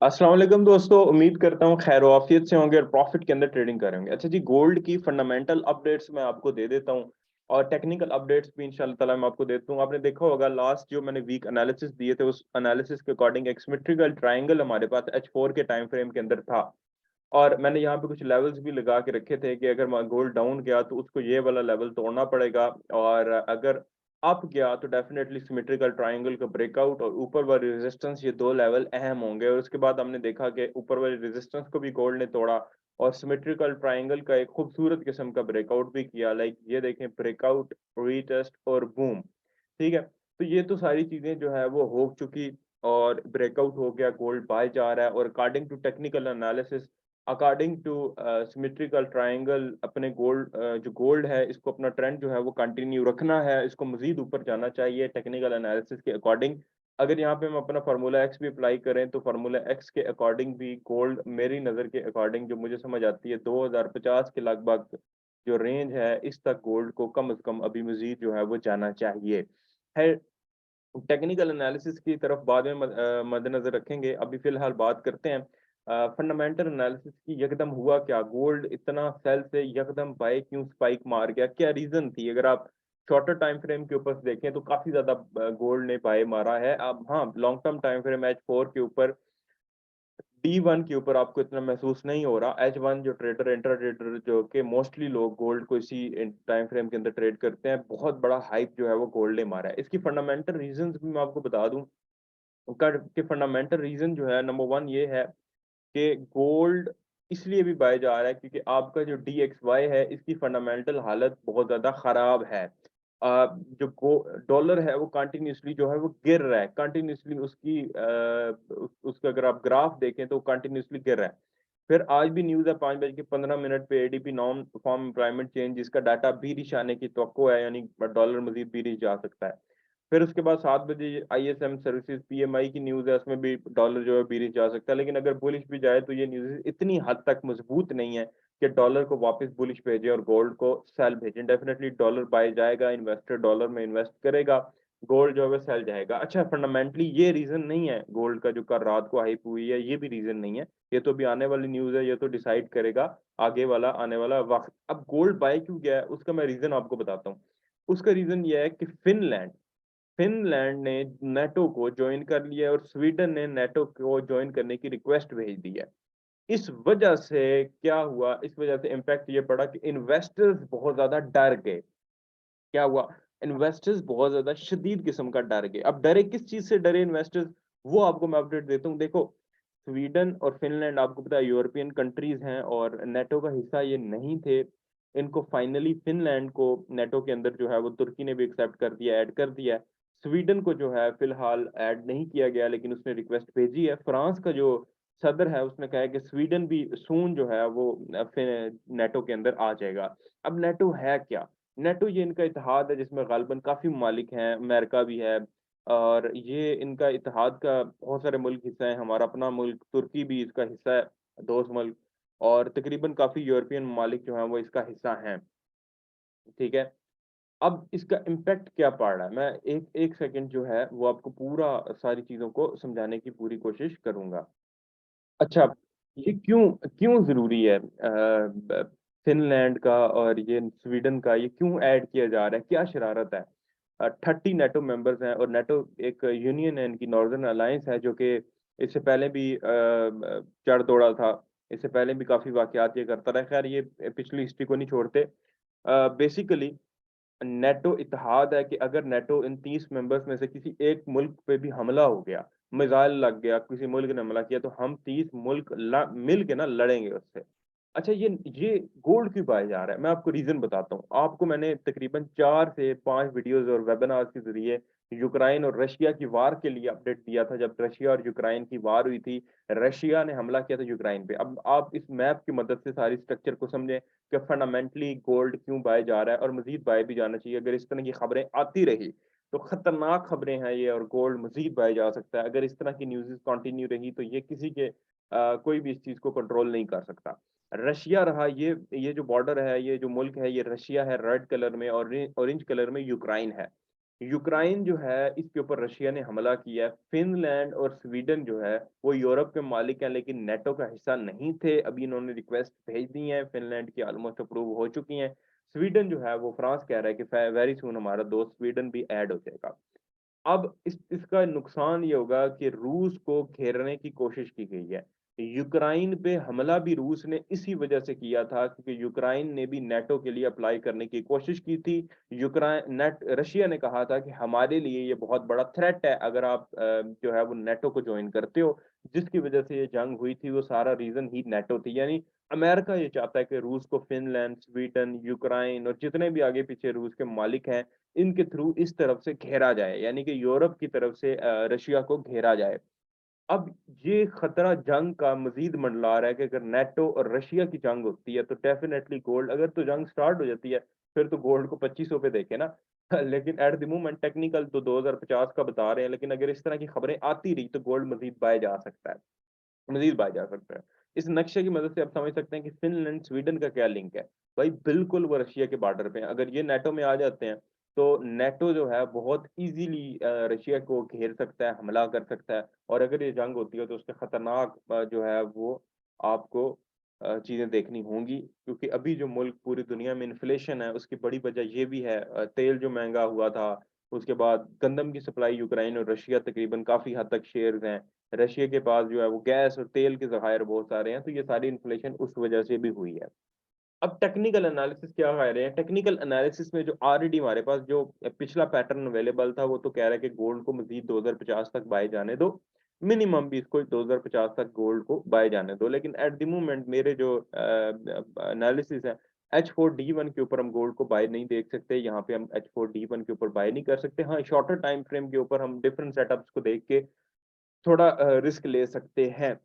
अस्सलाम वालेकुम दोस्तों, उम्मीद करता हूँ खैर वाफियत से होंगे और प्रॉफिट के अंदर ट्रेडिंग करेंगे। अच्छा जी, गोल्ड की फंडामेंटल अपडेट्स मैं आपको दे देता हूँ और टेक्निकल अपडेट्स भी इंशाल्लाह ताला मैं आपको देता हूँ। आपने देखा होगा लास्ट जो मैंने वीक एनालिसिस दिए थे, उस एनालिसिस के अकॉर्डिंग एक सिमेट्रिकल ट्रायंगल हमारे पास H4 के टाइम फ्रेम के अंदर था और मैंने यहाँ पे कुछ लेवल्स भी लगा के रखे थे कि अगर गोल्ड डाउन गया तो उसको ये वाला लेवल तोड़ना पड़ेगा, और अगर अप गया तो डेफिनेटली सिमेट्रिकल ट्रायंगल का ब्रेकआउट और ऊपर वाली रेजिस्टेंस, ये दो लेवल अहम होंगे। और उसके बाद हमने देखा कि ऊपर वाली रेजिस्टेंस को भी गोल्ड ने तोड़ा और सिमेट्रिकल ट्रायंगल का एक खूबसूरत किस्म का ब्रेकआउट भी किया। लाइक ये देखें, ब्रेकआउट, रीटेस्ट और बूम। ठीक है, तो ये तो सारी चीजें जो है वो हो चुकी और ब्रेकआउट हो गया, गोल्ड बाय जा रहा है। और according to technical analysis, according to symmetrical triangle, अपने गोल्ड जो गोल्ड है इसको अपना ट्रेंड जो है वो कंटिन्यू रखना है, इसको मजीद ऊपर जाना चाहिए टेक्निकल एनालिसिस के अकॉर्डिंग। अगर यहाँ पे हम अपना फार्मूला एक्स भी अप्लाई करें तो फार्मूला एक्स के अकॉर्डिंग भी गोल्ड, मेरी नज़र के अकॉर्डिंग जो मुझे समझ आती है, 2050 के लगभग जो रेंज है इस तक गोल्ड को कम से कम अभी मजीद जो है वो जाना चाहिए है। टेक्निकल एनालिसिस की तरफ बाद में मद्देनजर रखेंगे। अभी फिलहाल बात करते हैं फंडामेंटल एनालिसिस की। यकदम हुआ क्या, गोल्ड इतना सेल से यकदम बाय क्यों स्पाइक मार गया, क्या रीजन थी? अगर आप शॉर्टर टाइम फ्रेम के ऊपर देखें तो काफी ज्यादा गोल्ड ने बाय मारा है। अब हाँ, long term time frame H4 के ऊपर, D1 के ऊपर आपको इतना महसूस नहीं हो रहा। H1 जो ट्रेडर, इंट्रा ट्रेडर जो कि मोस्टली लोग गोल्ड को इसी टाइम फ्रेम के अंदर ट्रेड करते हैं, बहुत बड़ा हाइप जो है वो गोल्ड ने मारा है। इसकी फंडामेंटल रीजंस भी मैं आपको बता दूं के फंडामेंटल रीजन जो है, नंबर वन ये है कि गोल्ड इसलिए भी बाय जा रहा है क्योंकि आपका जो DXY है इसकी फंडामेंटल हालत बहुत ज्यादा खराब है। जो डॉलर है वो कंटिन्यूसली जो है वो गिर रहा है, कंटिन्यूसली उसकी उसका अगर आप ग्राफ देखें तो कंटिन्यूसली गिर रहा है। फिर आज भी न्यूज़ है 5:15 पे ADP non farm employment change, जिसका डाटा बीरिश आने की तवक्को है, यानी डॉलर मजीद बीरिश जा सकता है। फिर उसके बाद 7 बजे ISM सर्विसेज PMI की न्यूज़ है, उसमें भी डॉलर जो है बीरिश जा सकता है। लेकिन अगर बुलिश भी जाए तो ये न्यूज़ इतनी हद तक मजबूत नहीं है कि डॉलर को वापस बुलिश भेजे और गोल्ड को सेल भेजें। डेफिनेटली डॉलर बाय जाएगा, इन्वेस्टर डॉलर में इन्वेस्ट करेगा, गोल्ड जो है सेल जाएगा। अच्छा, फंडामेंटली ये रीजन नहीं है गोल्ड का जो कल रात को हाइप हुई है, ये भी रीजन नहीं है। ये तो भी आने वाली न्यूज़ है, ये तो डिसाइड करेगा आगे वाला आने वाला वक्त। अब गोल्ड बाय क्यों गया है उसका मैं रीजन आपको बताता हूँ। उसका रीजन ये है कि फिनलैंड ने नेटो को ज्वाइन कर लिया है और स्वीडन ने नेटो को ज्वाइन करने की रिक्वेस्ट भेज दी है। इस वजह से क्या हुआ, इस वजह से इम्पैक्ट ये पड़ा कि इन्वेस्टर्स बहुत ज्यादा डर गए। क्या हुआ, इन्वेस्टर्स बहुत ज्यादा शदीद किस्म का डर गए। अब डरे किस चीज से डरे इन्वेस्टर्स, वो आपको मैं अपडेट देता हूँ। देखो, स्वीडन और फिनलैंड आपको पता है यूरोपियन कंट्रीज हैं और नेटो का हिस्सा ये नहीं थे। इनको फाइनली फिनलैंड को नेटो के अंदर जो है वो तुर्की ने भी एक्सेप्ट कर दिया, ऐड कर दिया है। स्वीडन को जो है फिलहाल ऐड नहीं किया गया, लेकिन उसने रिक्वेस्ट भेजी है। फ्रांस का जो सदर है उसने कहा है कि स्वीडन भी सून जो है वो नेटो के अंदर आ जाएगा। अब नेटो है क्या? नेटो ये इनका इतिहाद है जिसमें गालिबन काफी ममालिक हैं, अमेरिका भी है, और ये इनका इतिहाद का बहुत सारे मुल्क हिस्सा है। हमारा अपना मुल्क तुर्की भी इसका हिस्सा है, दोस्त मुल्क, और तकरीबन काफी यूरोपियन ममालिक जो हैं वो इसका हिस्सा हैं। ठीक है, अब इसका इम्पैक्ट क्या पड़ रहा है, मैं एक एक सेकंड जो है वो आपको पूरा सारी चीजों को समझाने की पूरी कोशिश करूंगा। अच्छा, ये क्यों क्यों जरूरी है फिनलैंड का और ये स्वीडन का, ये क्यों ऐड किया जा रहा है, क्या शरारत है? 30 नेटो मेंबर्स हैं और नेटो एक यूनियन है, इनकी नॉर्दर्न अलायंस है, जो कि इससे पहले भी चढ़ दौड़ा था, इससे पहले भी काफी वाकयात ये करता रहा। खैर, ये पिछली हिस्ट्री को नहीं छोड़ते। बेसिकली नेटो इत्तेहाद है कि अगर नेटो इन 30 मेंबर्स में से किसी एक मुल्क पे भी हमला हो गया, मिसाइल लग गया, किसी मुल्क ने हमला किया, तो हम 30 मुल्क मिल के ना लड़ेंगे उससे। अच्छा, ये गोल्ड क्यों पाया जा रहा है, मैं आपको रीजन बताता हूँ। आपको मैंने तकरीबन 4 से 5 वीडियोस और वेबिनार के जरिए यूक्रेन और रशिया की वार के लिए अपडेट दिया था। जब रशिया और यूक्रेन की वार हुई थी, रशिया ने हमला किया था यूक्रेन पे। अब आप इस मैप की मदद से सारी स्ट्रक्चर को समझें कि फंडामेंटली गोल्ड क्यों बाय जा रहा है, और मजीद बाय भी जाना चाहिए। अगर इस तरह की खबरें आती रही तो खतरनाक खबरें हैं ये, और गोल्ड मजीद बाय जा सकता है। अगर इस तरह की न्यूज़ कंटिन्यू रही तो ये किसी के कोई भी इस चीज को कंट्रोल नहीं कर सकता। रशिया रहा, ये जो बॉर्डर है, ये जो मुल्क है, ये रशिया है रेड कलर में, और ऑरेंज कलर में यूक्रेन है। यूक्रेन जो है इसके ऊपर रशिया ने हमला किया है। फिनलैंड और स्वीडन जो है वो यूरोप के मालिक हैं लेकिन नेटो का हिस्सा नहीं थे। अभी इन्होंने रिक्वेस्ट भेज दी है, फिनलैंड की ऑलमोस्ट अप्रूव हो चुकी हैं। स्वीडन जो है वो फ्रांस कह रहा है कि वेरी सून हमारा दोस्त स्वीडन भी ऐड हो जाएगा। अब इसका नुकसान ये होगा कि रूस को घेरने की कोशिश की गई है। यूक्रेन पे हमला भी रूस ने इसी वजह से किया था क्योंकि यूक्रेन ने भी नेटो के लिए अप्लाई करने की कोशिश की थी। यूक्रेन नेट रशिया ने कहा था कि हमारे लिए ये बहुत बड़ा थ्रेट है अगर आप जो है वो नेटो को ज्वाइन करते हो। जिसकी वजह से ये जंग हुई थी वो सारा रीजन ही नेटो थी। यानी अमेरिका ये चाहता है कि रूस को फिनलैंड, स्वीडन, यूक्रेन और जितने भी आगे पीछे रूस के मालिक हैं इनके थ्रू इस तरफ से घेरा जाए, यानी कि यूरोप की तरफ से रशिया को घेरा जाए। अब ये खतरा जंग का मजीद मंडला रहा है कि अगर नेटो और रशिया की जंग होती है तो डेफिनेटली गोल्ड, अगर तो जंग स्टार्ट हो जाती है फिर तो गोल्ड को 2500 पे देखे ना। लेकिन एट द मोमेंट टेक्निकल तो 2050 का बता रहे हैं, लेकिन अगर इस तरह की खबरें आती रही तो गोल्ड मजीद बाय जा सकता है, मजीद बाय जा सकता है। इस नक्शे की मदद से आप समझ सकते हैं कि फिनलैंड स्वीडन का क्या लिंक है। भाई बिल्कुल वो रशिया के बॉर्डर पे हैं। अगर ये नेटो में आ जाते हैं तो नेटो जो है बहुत इजीली रशिया को घेर सकता है, हमला कर सकता है। और अगर ये जंग होती है तो उसके खतरनाक जो है वो आपको चीजें देखनी होंगी क्योंकि अभी जो मुल्क पूरी दुनिया में इन्फ्लेशन है उसकी बड़ी वजह ये भी है। तेल जो महंगा हुआ था, उसके बाद गंदम की सप्लाई यूक्रेन और रशिया तकरीबन काफी हद तक शेयर्स हैं। रशिया के पास जो है वो गैस और तेल के जखायर बहुत सारे हैं, तो ये सारी इन्फ्लेशन उस वजह से भी हुई है। अब टेक्निकल एनालिसिस क्या कह रहे हैं? टेक्निकल एनालिसिस में जो ऑलरेडी हमारे पास जो पिछला पैटर्न अवेलेबल था वो तो कह रहा है कि गोल्ड को मजीद 2050 तक बाय जाने दो। मिनिमम भी इसको 2050 तक गोल्ड को बाय जाने दो। लेकिन एट द मोमेंट मेरे जो एनालिसिस है, H4D1 के ऊपर हम गोल्ड को बाय नहीं देख सकते। यहाँ पे हम H4D1 के ऊपर बाय नहीं कर सकते। हाँ, शॉर्टर टाइम फ्रेम के ऊपर हम डिफरेंट सेटअप्स को देख के थोड़ा रिस्क ले सकते हैं।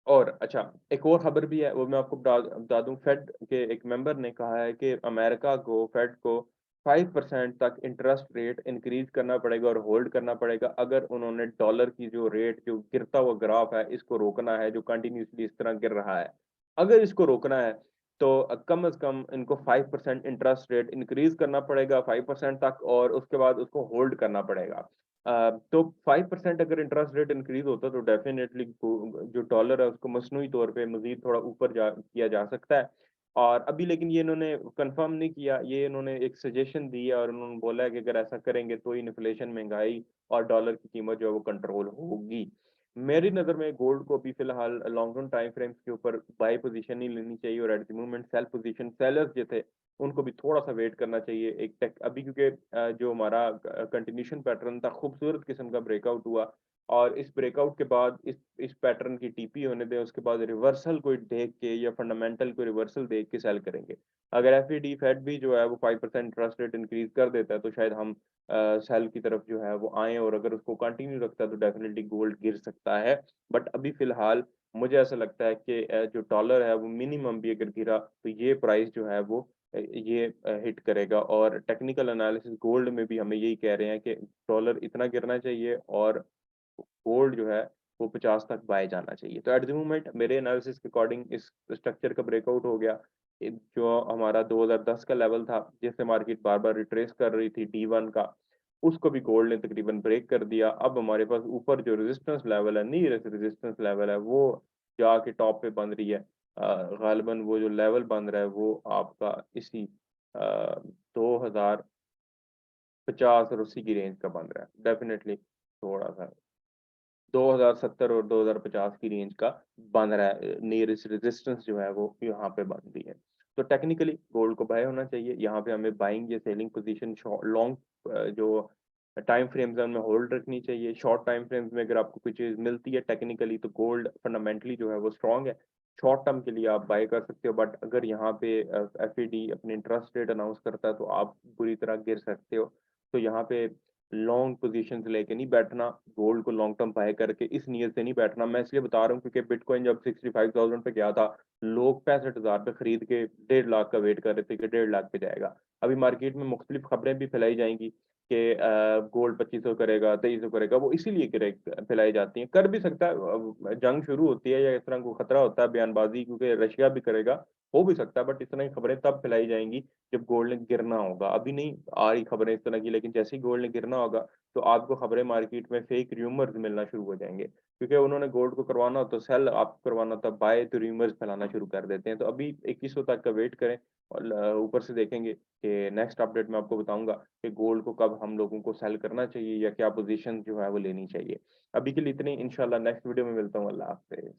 और अच्छा, एक और खबर भी है वो मैं आपको बता दूं। फेड के एक मेंबर ने कहा है कि अमेरिका को, फेड को 5% तक इंटरेस्ट रेट इंक्रीज करना पड़ेगा और होल्ड करना पड़ेगा अगर उन्होंने डॉलर की जो रेट, जो गिरता हुआ ग्राफ है, इसको रोकना है, जो कंटिन्यूसली इस तरह गिर रहा है। अगर इसको रोकना है तो कम से कम इनको 5% इंटरेस्ट रेट इंक्रीज करना पड़ेगा 5% तक, और उसके बाद उसको होल्ड करना पड़ेगा। तो 5% अगर इंटरेस्ट रेट इंक्रीज होता तो डेफिनेटली जो डॉलर है उसको मसनूई तौर पे मजीद थोड़ा ऊपर किया जा सकता है। और अभी लेकिन ये इन्होंने कंफर्म नहीं किया, ये इन्होंने एक सजेशन दी है और उन्होंने बोला है कि अगर ऐसा करेंगे तो इन्फ्लेशन, महंगाई और डॉलर की कीमत जो है वो कंट्रोल होगी। मेरी नज़र में गोल्ड को अभी फिलहाल लॉन्ग टर्म टाइम फ्रेम्स के ऊपर बाय पोजीशन ही लेनी चाहिए और at the moment sell position, sellers जो थे उनको भी थोड़ा सा वेट करना चाहिए। एक टेक अभी क्योंकि जो हमारा कंटिन्यूशन पैटर्न था, खूबसूरत किस्म का ब्रेकआउट हुआ और इस ब्रेकआउट के बाद इस पैटर्न की टीपी होने दें, उसके बाद रिवर्सल कोई देख के या फंडामेंटल कोई रिवर्सल देख के सेल करेंगे। अगर एफईडी फेड भी जो है वो 5% इंटरेस्ट रेट इंक्रीज कर देता है तो शायद हम सेल की तरफ जो है वो आए, और अगर उसको कंटिन्यू रखता है तो डेफिनेटली गोल्ड गिर सकता है। बट अभी फिलहाल मुझे ऐसा लगता है कि जो डॉलर है वो मिनिमम भी अगर गिरा तो ये प्राइस जो है वो ये हिट करेगा। और टेक्निकल एनालिसिस गोल्ड में भी हमें यही कह रहे हैं कि डॉलर इतना गिरना चाहिए और गोल्ड जो है वो 50 तक बाय जाना चाहिए। तो एट द मोमेंट मेरे एनालिसिस के अकॉर्डिंग इस स्ट्रक्चर का ब्रेकआउट हो गया। जो हमारा 2010 का लेवल था जिससे मार्केट बार बार रिट्रेस कर रही थी D1 का, उसको भी गोल्ड ने तकरीबन ब्रेक कर दिया। अब हमारे पास ऊपर जो रेजिस्टेंस लेवल है, नीयरेस्ट रेजिस्टेंस लेवल है, वो जाके टॉप पे बन रही है। गालिबन वो जो लेवल बन रहा है वो आपका इसी 2050 और उसी की रेंज का बन रहा है। डेफिनेटली थोड़ा सा 2070 और 2050 की रेंज का बन रहा है। नियरेस्ट रेजिस्टेंस जो है वो यहाँ पे बन रही है। तो टेक्निकली गोल्ड को बाय होना चाहिए। यहाँ पे हमें बाइंग या सेलिंग पोजीशन लॉन्ग जो टाइम फ्रेम्स है उनमें होल्ड रखनी चाहिए। शॉर्ट टाइम फ्रेम्स में अगर आपको कोई चीज़ मिलती है टेक्निकली तो गोल्ड फंडामेंटली जो है वो स्ट्रांग है, शॉर्ट टर्म के लिए आप बाय कर सकते हो। बट अगर यहाँ पे एफईडी अपने इंटरेस्ट रेट अनाउंस करता है तो आप बुरी तरह गिर सकते हो। तो यहाँ पे लॉन्ग पोजीशंस लेके नहीं बैठना, गोल्ड को लॉन्ग टर्म बाय करके इस नियत से नहीं बैठना। मैं इसलिए बता रहा हूँ क्योंकि बिटकॉइन जब 65,000 पे गया था, लोग 65,000 पे खरीद के 1.5 लाख का वेट कर रहे थे कि 1.5 लाख पे जाएगा। अभी मार्केट में मुख्तलिफ खबरें भी फैलाई जाएंगी कि गोल्ड 2500 करेगा, 2300 करेगा, वो इसीलिए फैलाई जाती हैं। कर भी सकता है, जंग शुरू होती है या इस तरह को खतरा होता है बयानबाजी, क्योंकि रशिया भी करेगा, हो भी सकता है, बट इस तरह की खबरें तब फैलाई जाएंगी जब गोल्ड ने गिरना होगा। अभी नहीं आ रही खबरें इस तरह की, लेकिन जैसे ही गोल्ड ने गिरना होगा तो आपको खबरें मार्केट में फेक रूमर्स मिलना शुरू हो जाएंगे, क्योंकि उन्होंने गोल्ड को करवाना हो तो सेल, आपको करवाना हो तो बाय, तो रूमर्स फैलाना शुरू कर देते हैं। तो अभी 2100 तक का वेट करें और ऊपर से देखेंगे कि नेक्स्ट अपडेट में आपको बताऊंगा कि गोल्ड को कब हम लोगों को सेल करना चाहिए या क्या पोजीशन जो है वो लेनी चाहिए। अभी के लिए इतनी, इंशाल्लाह नेक्स्ट वीडियो में मिलता हूँ। अल्लाह हाफिज।